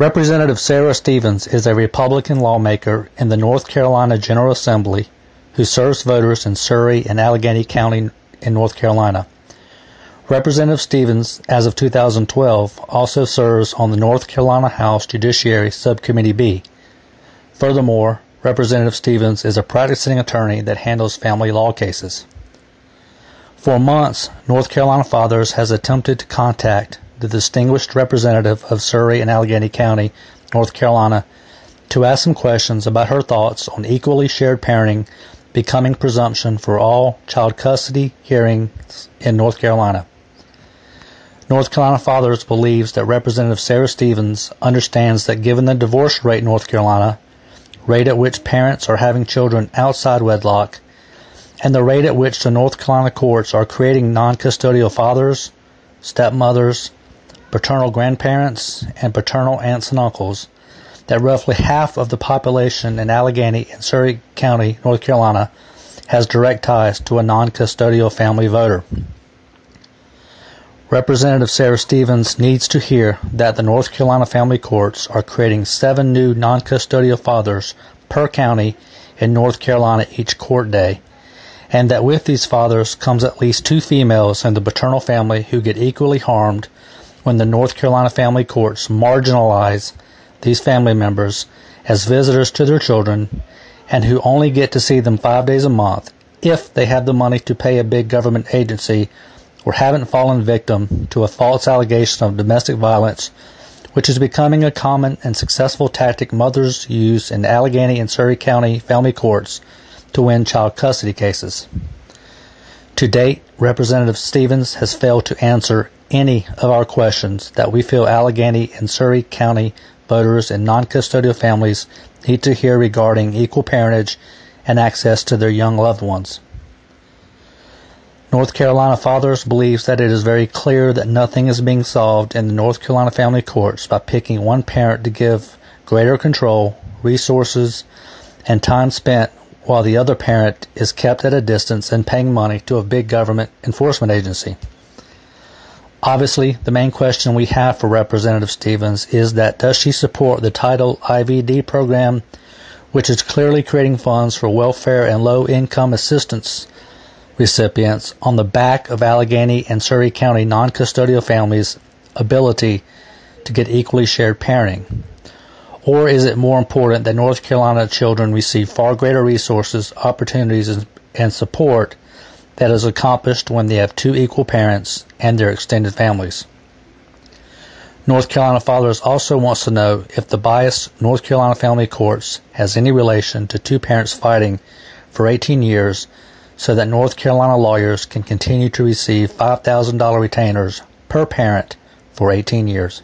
Representative Sarah Stevens is a Republican lawmaker in the North Carolina General Assembly who serves voters in Surry and Alleghany County in North Carolina. Representative Stevens, as of 2012, also serves on the North Carolina House Judiciary Subcommittee B. Furthermore, Representative Stevens is a practicing attorney that handles family law cases. For months, North Carolina Fathers has attempted to contact the distinguished representative of Surry and Alleghany County, North Carolina, to ask some questions about her thoughts on equally shared parenting becoming presumption for all child custody hearings in North Carolina. North Carolina Fathers believes that Representative Sarah Stevens understands that given the divorce rate in North Carolina, rate at which parents are having children outside wedlock, and the rate at which the North Carolina courts are creating non-custodial fathers, stepmothers, paternal grandparents, and paternal aunts and uncles, that roughly half of the population in Alleghany and Surry County, North Carolina, has direct ties to a non-custodial family voter. Representative Sarah Stevens needs to hear that the North Carolina family courts are creating 7 new non-custodial fathers per county in North Carolina each court day, and that with these fathers comes at least 2 females in the paternal family who get equally harmed when the North Carolina family courts marginalize these family members as visitors to their children and who only get to see them 5 days a month if they have the money to pay a big government agency or haven't fallen victim to a false allegation of domestic violence, which is becoming a common and successful tactic mothers use in Alleghany and Surry County family courts to win child custody cases. To date, Representative Stevens has failed to answer any of our questions that we feel Alleghany and Surry County voters in non-custodial families need to hear regarding equal parentage and access to their young loved ones. North Carolina Fathers believes that it is very clear that nothing is being solved in the North Carolina family courts by picking one parent to give greater control, resources, and time spent while the other parent is kept at a distance and paying money to a big government enforcement agency. Obviously, the main question we have for Representative Stevens is that does she support the Title IVD program, which is clearly creating funds for welfare and low-income assistance recipients on the back of Alleghany and Surry County non-custodial families' ability to get equally shared parenting? Or is it more important that North Carolina children receive far greater resources, opportunities, and support that is accomplished when they have 2 equal parents and their extended families? North Carolina Fathers also wants to know if the biased North Carolina family courts has any relation to 2 parents fighting for 18 years so that North Carolina lawyers can continue to receive $5,000 retainers per parent for 18 years.